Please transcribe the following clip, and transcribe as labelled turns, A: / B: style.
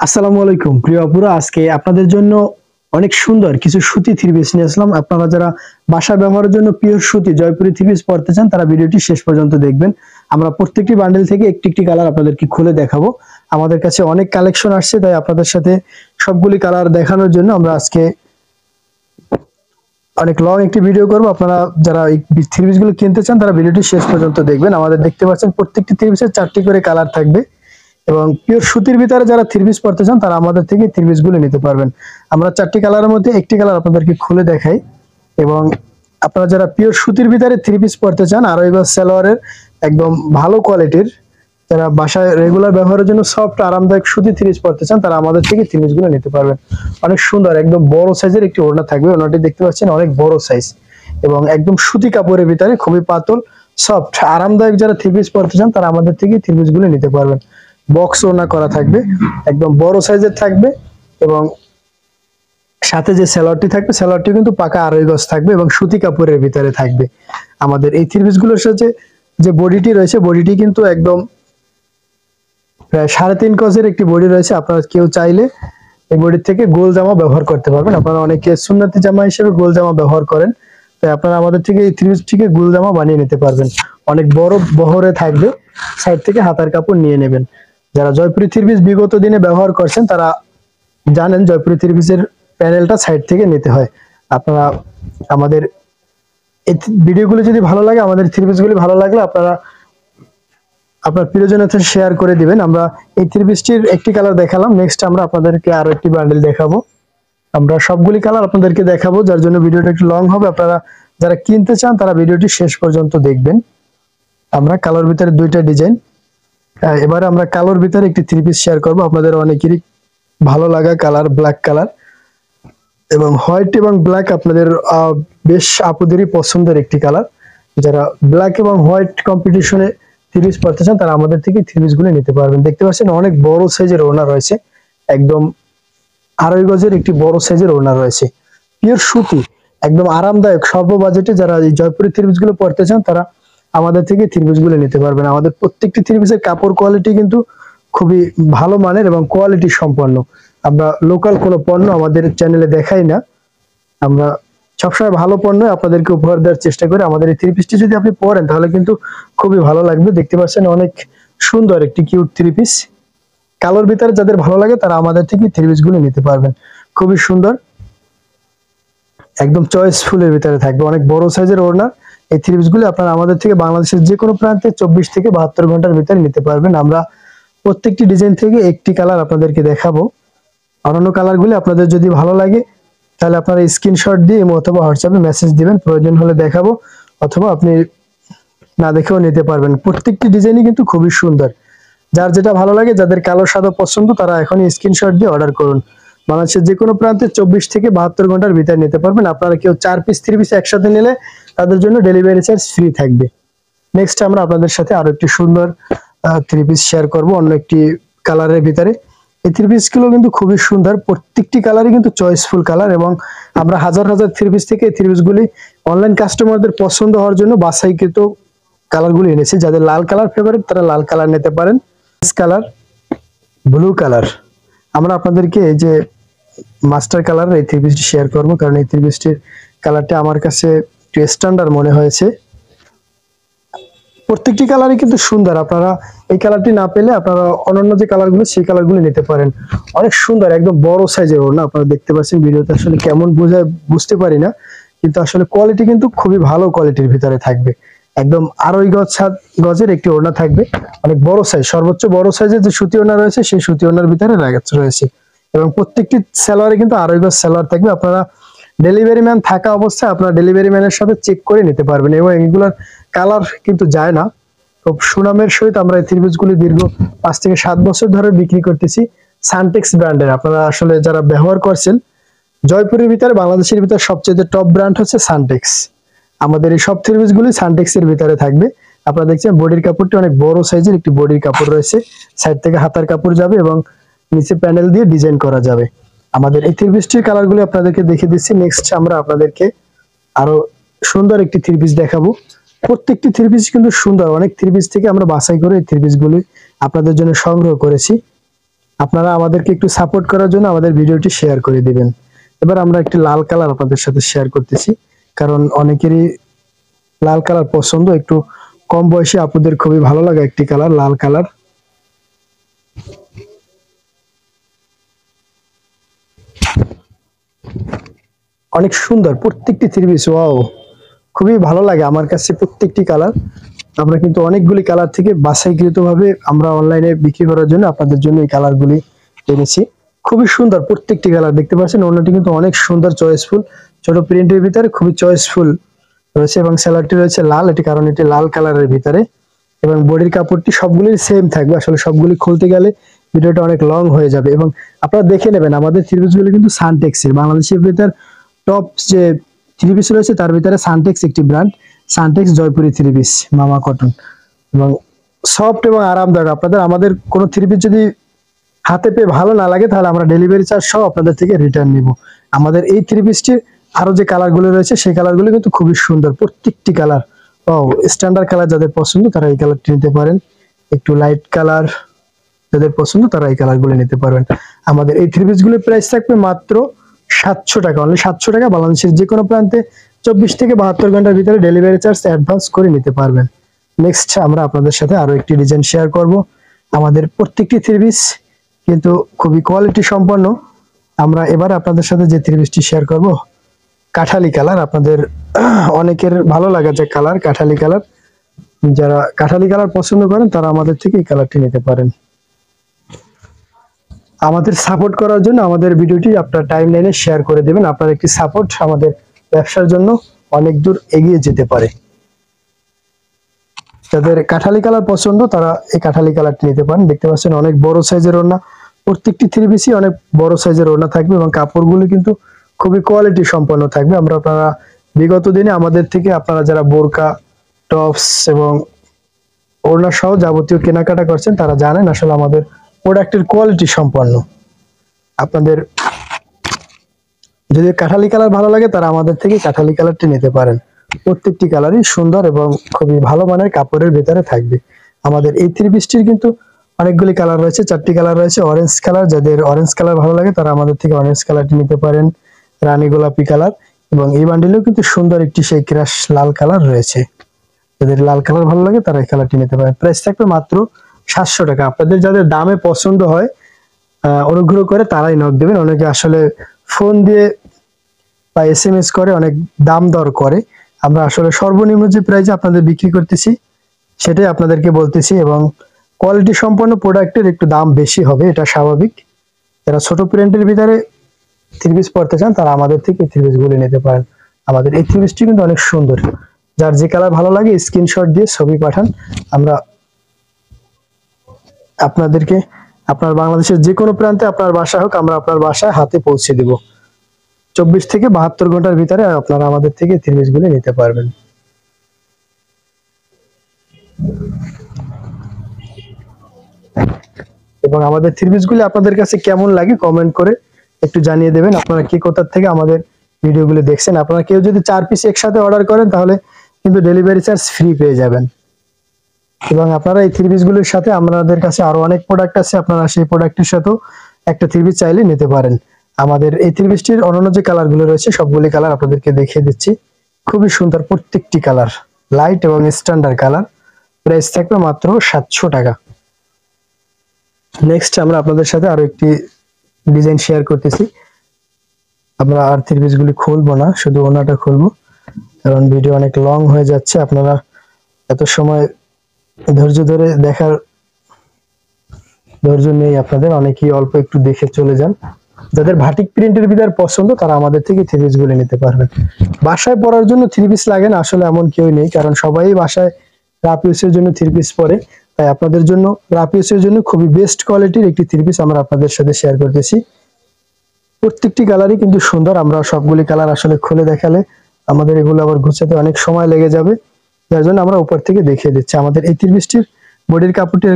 A: আসসালামু আলাইকুম প্রিয় আপুরা, আজকে আপনাদের জন্য অনেক সুন্দর কিছু সুতি থ্রি পিস নিয়ে আসলাম। আপনারা যারা বাসা ব্যবহারের জন্য পিওর সুতি জয়পুরি থ্রি পিস পরতে চান তারা ভিডিওটি শেষ পর্যন্ত দেখবেন। আমরা প্রত্যেকটি বান্ডেল থেকে একটি একটি কালার আপনাদেরকে খুলে দেখাবো। আমাদের কাছে অনেক কালেকশন আসছে, তাই আপনাদের সাথে সবগুলি কালার দেখানোর জন্য আমরা আজকে অনেক লং একটি ভিডিও করব। আপনারা যারা এই থ্রি পিস গুলো কিনতে চান তারা ভিডিওটি শেষ পর্যন্ত দেখবেন। আমাদের দেখতে পাচ্ছেন প্রত্যেকটি থ্রি পিসের 4টি করে কালার থাকবে এবং পিওর সুতির ভিতরে যারা থ্রি পিস পরতে চান তারা আমাদের থেকে থ্রি পিস গুলো নিতে পারবেন। আমরা 4টি কালারের মধ্যে একটি কালার আপনাদেরকে খুলে দেখাই। এবং আপনারা যারা পিওর সুতির ভিতরে থ্রি পিস পরতে চান আর ওই সালোয়ারের একদম ভালো কোয়ালিটির, যারা বাসায় রেগুলার ব্যবহারের জন্য সফট আরামদায়ক সুতি থ্রি পিস পরতে চান তারা আমাদের থেকে থ্রি পিস গুলো নিতে পারবেন। অনেক সুন্দর একদম বড় সাইজের একটি ওড়না থাকবে। ওড়নাটি দেখতে পাচ্ছেন অনেক বড় সাইজ এবং একদম সুতি কাপড়ের ভিতরে খুবই পাতল সফট আরামদায়ক যারা থ্রি পিস পরতে চান তারা আমাদের থেকে থ্রি পিস গুলো নিতে পারবেন। বক্স ওড়না করা থাকবে, একদম বড় সাইজের থাকবে এবং সাথে যে সালোয়ারটি থাকবে সালোয়ারটি কিন্তু পাকা আড়াই গজ থাকবে এবং সুতি কাপড়ের ভিতরে থাকবে। আমাদের এই থ্রি পিস গুলোর সাথে যে বডিটি রয়েছে বডিটি কিন্তু একদম প্রায় 3.5 গজের একটি বডি রয়েছে। আপনারা কেউ চাইলে এই বডির থেকে গোল জামা ব্যবহার করতে পারবেন। আপনারা অনেকে সুন্নতি জামা হিসেবে গোল জামা ব্যবহার করেন, তাই আপনারা আমাদের থেকে এই থ্রি পিসটিকে গোল জামা বানিয়ে নিতে পারবেন। অনেক বড় বহরে থাকবে, সাইড থেকে হাতার কাপড় নিয়ে নেবেন। যারা জয়পুরি থ্রি পিস বিগত দিনে ব্যবহার করছেন তারা জানেন জয়পুরি থ্রি পিসের প্যানেলটা সাইড থেকে নিতে হয়। আপনারা আমাদের এই ভিডিওগুলো যদি ভালো লাগে, আমাদের থ্রি পিসগুলি ভালো লাগলে আপনারা আপনার প্রিয়জনের সাথে শেয়ার করে দিবেন। আমরা এই থ্রি পিসটির একটি কালার দেখালাম, নেক্সট আমরা আপনাদেরকে আরো একটি বান্ডেল দেখাবো। আমরা সবগুলি কালার আপনাদেরকে দেখাবো, যার জন্য ভিডিওটা একটু লং হবে। আপনারা যারা কিনতে চান তারা ভিডিওটি শেষ পর্যন্ত দেখবেন। আমরা কালোর ভিতরে দুইটা ডিজাইন, এবারে আমরা কালোর ভিতরে একটি থ্রি পিস শেয়ার করব। আপনাদের অনেকেরই ভালো লাগা কালার ব্ল্যাক কালার এবং হোয়াইট এবং ব্ল্যাক আপনাদের বেশ আপুদেরই পছন্দের একটি কালার। যারা ব্ল্যাক এবং হোয়াইট কম্পিটিশনে থ্রি পিস পরতে চান তারা আমাদের থেকে থ্রি পিস গুলো নিতে পারবেন। দেখতে পাচ্ছেন অনেক বড় সাইজের ওড়না রয়েছে, একদম আড়াই গজের একটি বড় সাইজের ওড়না রয়েছে। পিওর সুতি একদম আরামদায়ক স্বল্প বাজেটে যারা এই জয়পুরি থ্রি পিস গুলো পরতে চান তারা আমাদের থেকে থ্রি পিস গুলো নিতে পারবেন। আমাদের প্রত্যেকটি থ্রি পিসের কাপড় কোয়ালিটি কিন্তু খুবই ভালো মানের এবং কোয়ালিটি সম্পন্ন। আমরা লোকাল কোনো পণ্য আমাদের চ্যানেলে দেখাই না, আমরা সবসময় ভালো পণ্য আপনাদেরকে উপহার দেওয়ার চেষ্টা করি। আমাদের এই থ্রি পিসটি যদি আপনি পরেন তাহলে কিন্তু খুবই ভালো লাগবে। দেখতে পাচ্ছেন অনেক সুন্দর একটি কিউট থ্রি পিস। কালোর ভিতরে যাদের ভালো লাগে তারা আমাদের থেকে থ্রি পিস গুলো নিতে পারবেন। খুবই সুন্দর একদম চয়েসফুলের ভিতরে থাকবে, অনেক বড় সাইজের ওড়না। এই থ্রি পিস গুলো আপনারা আমাদের থেকে বাংলাদেশের যে কোনো প্রান্তে 24 থেকে 72 ঘন্টার ভিতরে নিতে পারবেন। আমরা প্রত্যেকটি ডিজাইন থেকে একটি কালার আপনাদেরকে দেখাবো। অন্যান্য কালারগুলি আপনাদের যদি ভালো লাগে তাহলে আপনারা স্ক্রিনশট দিয়ে অথবা হোয়াটসঅ্যাপে মেসেজ দিবেন, প্রয়োজন হলে দেখাবো অথবা আপনি না দেখেও নিতে পারবেন। প্রত্যেকটি ডিজাইনই কিন্তু খুবই সুন্দর। যার যেটা ভালো লাগে, যাদের কালো সাদা পছন্দ তারা এখনই স্ক্রিনশট দিয়ে অর্ডার করুন। বাংলাদেশের যে কোনো প্রান্তে 24 থেকে 72 ঘন্টার ভিতরে নিতে পারবেন। আপনারা কেউ 4 পিস 3 পিস একসাথে নিলে তাদের জন্য ডেলিভারি চার্জ ফ্রি থাকবে। নেক্সট আমরা আপনাদের সাথে আরো একটি সুন্দর থ্রি পিস শেয়ার করব অন্য একটি কালারের ভিতরে। এই থ্রি পিস গুলো কিন্তু খুবই সুন্দর, প্রত্যেকটি কালারই কিন্তু চয়েসফুল কালার এবং আমরা হাজার হাজার থ্রি পিস থেকে এই থ্রি পিস গুলি অনলাইন কাস্টমারদের পছন্দ হওয়ার জন্য বাছাইকৃত কালারগুলি এনেছি। যাদের লাল কালার ফেভারিট তারা লাল কালার নিতে পারেন, কালার ব্লু কালার। আমরা আপনাদেরকে এই যে মাস্টার কালার এই থ্রি পিসটি শেয়ার করবো, কারণ এই থ্রি পিসটির কালারটা আমার কাছে একটু স্ট্যান্ডার্ড মনে হয়েছে। প্রত্যেকটি কালারই কিন্তু সুন্দর। আপনারা এই কালারটি না পেলে আপনারা অন্যান্য যে কালারগুলো সেই কালারগুলো নিতে পারেন। অনেক সুন্দর একদম বড় সাইজের ওড়না। আপনারা দেখতে পাচ্ছেন ভিডিওতে আসলে কেমন বোঝায় বুঝতে পারি না, কিন্তু আসলে কোয়ালিটি কিন্তু খুবই ভালো কোয়ালিটির ভিতরে থাকবে। একদম আড়াই গজের একটি ওড়না থাকবে, অনেক বড় সাইজ, সর্বোচ্চ বড় সাইজের যে সুতি ওড়না রয়েছে সেই সুতি ওড়নার ভিতরে রয়েছে এবং প্রত্যেকটি সালোয়ারে কিন্তু আড়াই গজ সালোয়ার থাকবে। আপনারা ডেলিভারি ম্যান থাকা অবস্থায় আপনারা ডেলিভারি ম্যানের সাথে চেক করে নিতে পারবেন এবং এগুলোর কালার কিন্তু যায় না। খুব সুনামের সহিত আমরা এই থ্রি পিসগুলি দীর্ঘ 5 থেকে 7 বছর ধরে বিক্রি করতেছি সানটেক্স ব্র্যান্ডের। আপনারা আসলে যারা ব্যবহার করছেন, জয়পুরের ভিতরে বাংলাদেশের ভিতরে সবচেয়ে টপ ব্র্যান্ড হচ্ছে সানটেক্স। আমাদের এই সব থ্রি পিসগুলি সানটেক্স এর ভিতরে থাকবে। আপনারা দেখছেন বডির কাপড়টি অনেক বড় সাইজের একটি বডির কাপড় রয়েছে, সাইড থেকে হাতার কাপড় যাবে এবং নিচে প্যানেল দিয়ে ডিজাইন করা যাবে। আমাদের এই থ্রি পিসটির কালারগুলি আপনাদেরকে দেখিয়ে দিচ্ছি। নেক্সট আমরা আপনাদেরকে আরো সুন্দর একটি থ্রি পিস দেখাবো। প্রত্যেকটি থ্রি পিস কিন্তু সুন্দর, অনেক থ্রি পিস থেকে আমরা বাছাই করে এই থ্রি পিসগুলি আপনাদের জন্য সংগ্রহ করেছি। আপনারা আমাদেরকে একটু সাপোর্ট করার জন্য আমাদের ভিডিওটি শেয়ার করে দিবেন। এবার আমরা একটি লাল কালার আপনাদের সাথে শেয়ার করতেছি, কারণ অনেকেরই লাল কালার পছন্দ। একটু কম বয়সী আপুদের খুবই ভালো লাগে একটি কালার, লাল কালার। অনেক সুন্দর প্রত্যেকটি থ্রি পিস, ওয়াও, খুবই ভালো লাগে আমার কাছে প্রত্যেকটি কালার। আমরা কিন্তু অনেকগুলি কালার থেকে বাছাইকৃত ভাবে আমরা অনলাইনে বিক্রি করার জন্য আপনাদের জন্য এই কালারগুলি এনেছি। খুবই সুন্দর প্রত্যেকটি কালার, দেখতে পাচ্ছেন অন্যটি কিন্তু অনেক সুন্দর চয়েসফুল, ছোট প্রিন্টের ভিতরে খুবই চয়েসফুল রয়েছে এবং সেলারটি রয়েছে লাল, এটি কারণ এটি লাল কালারের ভিতরে। এবং বডির কাপড়টি সবগুলি সেম থাকবে, আসলে সবগুলি খুলতে গেলে ভিডিওটা অনেক লং হয়ে যাবে। এবং আপনারা দেখে নেবেন আমাদের থ্রি পিস গুলো কিন্তু সানটেক্সের, বাংলাদেশের ভিতর টপ যে থ্রি পিস রয়েছে তার ভিতরে সানটেক্স একটি brand, Suntex Jaipuri three piece মামা কটন, এবং সফট এবং আরামদায়ক। আপনাদের আমাদের কোনো থ্রি পিস যদি হাতে পেয়ে ভালো না লাগে তাহলে আমরা ডেলিভারি চার্জ সহ আপনাদের থেকে রিটার্ন নিব। আমাদের এই থ্রি পিসটির আরো যে কালারগুলো রয়েছে সেই কালারগুলো কিন্তু খুবই সুন্দর প্রত্যেকটি কালার। ও স্ট্যান্ডার্ড কালার যাদের পছন্দ তারা এই কালারটি নিতে পারেন, একটু লাইট কালার যাদের পছন্দ তারা এই কালারগুলো নিতে পারবেন। আমাদের এই থ্রি পিস গুলোর প্রাইস থাকবে মাত্র 700 টাকা, অনলি 700 টাকা। বাংলাদেশের যে কোনো প্রান্তে 24 থেকে 72 ঘন্টার ভিতরে ডেলিভারি চার্জ অ্যাডভান্স করে নিতে পারবেন। নেক্সট আমরা আপনাদের সাথে আরো একটি ডিজাইন শেয়ার করব। আমাদের প্রত্যেকটি থ্রি পিস কিন্তু খুবই কোয়ালিটি সম্পন্ন। আমরা এবার আপনাদের সাথে যে থ্রি পিসটি শেয়ার করব কাঠালি কালার, আপনাদের অনেকের ভালো লাগা যে কালার কাঠালি কালার, যারা কাঠালি কালার পছন্দ করেন তারা আমাদের থেকে এই কালারটি নিতে পারেন। আমাদের সাপোর্ট করার জন্য আমাদের ভিডিওটি আপনার টাইমলাইনে শেয়ার করে দেবেন। আপনার একটি সাপোর্ট আমাদের ব্যবসার জন্য অনেক দূর এগিয়ে যেতে পারে। যাদের কাঠালি কালার পছন্দ তারা এই কাঠালি কালারটি নিতে পারেন। দেখতে পাচ্ছেন অনেক বড় সাইজের ওড়না, প্রত্যেকটি থ্রি পিসই অনেক বড় সাইজের ওড়না থাকবে এবং কাপড়গুলো কিন্তু খুবই কোয়ালিটি সম্পন্ন থাকবে। আপনারা বিগত দিনে আমাদের থেকে আপনারা যারা বোরকা, টপস এবং ওড়না সহ যাবতীয় কেনাকাটা করছেন তারা জানেন আসলে আমাদের প্রোডাক্টের কোয়ালিটি সম্পন্ন। আপনাদের যদি কাঠালি কালার ভালো লাগে তারা আমাদের থেকে কাঠালি কালারটি নিতে পারেন। প্রত্যেকটি কালারই সুন্দর এবং খুবই ভালো মানের কাপড়ের ভিতরে থাকবে। আমাদের এই থ্রি পিসটির কিন্তু অনেকগুলি কালার রয়েছে, 4টি কালার রয়েছে। অরেঞ্জ কালার, যাদের অরেঞ্জ কালার ভালো লাগে তারা আমাদের থেকে অরেঞ্জ কালারটি নিতে পারেন, রানী গোলাপি কালার, এবং এই বান্ডিলেও কিন্তু সুন্দর একটি সেই ক্রাশ লাল কালার রয়েছে। যাদের লাল কালার ভালো লাগে তারা এই কালারটি নিতে পারেন। প্রাইস থাকবে মাত্র 700 টাকা। আপনাদের যাদের দামে পছন্দ হয় অনুগ্রহ করে তারাই নক দেবেন। অনেকে আসলে ফোন দিয়ে বা SMS করে অনেক দাম দর করে, আমরা আসলে সর্বনিম্ন যে প্রাইসে আপনাদের বিক্রি করতেছি সেটাই আপনাদেরকে বলতেছি, এবং কোয়ালিটি সম্পন্ন প্রোডাক্টের একটু দাম বেশি হবে, এটা স্বাভাবিক। যারা ছোট প্রিন্টের ভিতরে থ্রি পিস পড়তে চান তারা আমাদের থেকে থ্রি পিস গুলো নিতে পারেন। আমাদের এই থ্রি পিসটি কিন্তু অনেক সুন্দর, যার যে কালার ভালো লাগে স্ক্রিনশট দিয়ে ছবি পাঠান, আমরা আপনাদেরকে আপনার বাংলাদেশের যে কোনো প্রান্তে আপনার বাসা হোক আমরা আপনার বাসায় হাতে পৌঁছে দেব। 24 থেকে 72 ঘন্টার ভিতরে আপনারা আমাদের থেকে থ্রি পিস গুলো নিতে পারবেন। এবং আমাদের থ্রি পিস গুলো আপনাদের কাছে কেমন লাগে কমেন্ট করে একটু জানিয়ে দেবেন। আপনারা কে কোথা থেকে আমাদের ভিডিওগুলো দেখছেন। আপনারা কেউ যদি 4 পিস একসাথে অর্ডার করেন তাহলে কিন্তু ডেলিভারি চার্জ ফ্রি পেয়ে যাবেন। এবং আপনারা এই থ্রি পিস গুলোর সাথে আমাদের কাছে আরো অনেক প্রোডাক্ট আছে, আপনারা সেই প্রোডাক্টের সাথেও একটা থ্রি পিস চাইলে নিতে পারেন। আমাদের এই থ্রি পিসটির অন্যান্য যে কালার গুলো রয়েছে সবগুলি কালার আপনাদেরকে দেখিয়ে দিচ্ছি। খুবই সুন্দর প্রত্যেকটি কালার, লাইট এবং স্ট্যান্ডার্ড কালার। প্রাইস থাকবে মাত্র 700 টাকা। নেক্সট আমরা আপনাদের সাথে আরো একটি ডিজাইন শেয়ার করতেছি। আমরা আর থ্রি পিস গুলি খুলবো না, শুধু ওনাটা খুলবো, কারণ ভিডিও অনেক লং হয়ে যাচ্ছে। আপনারা এত সময় ধৈর্য ধরে দেখার ধৈর্য নেই আপনাদের, অনেকেই অল্প একটু দেখে চলে যান। যাদের ভাটিক প্রিন্টের ভিতর পছন্দ তারা আমাদের থেকে থ্রি পিস গুলো নিতে পারবেন। বাসায় পরার জন্য থ্রি পিস লাগে না আসলে এমন কেউ নেই, কারণ সবাই বাসায় রাফ ইউজের জন্য থ্রি পিস পরে। তাই আপনাদের জন্য রাফ ইউজের জন্য খুবই বেস্ট কোয়ালিটির একটি থ্রি পিস আমরা আপনাদের সাথে শেয়ার করতেছি। প্রত্যেকটি কালারই কিন্তু সুন্দর। আমরা সবগুলি কালার আসলে খুলে দেখালে আমাদের এগুলো আবার গুছাতে অনেক সময় লেগে যাবে, যার জন্য আমরা উপর থেকে দেখিয়ে দিচ্ছি। আমাদের এই থ্রি পিসটির বডির কাপড়টি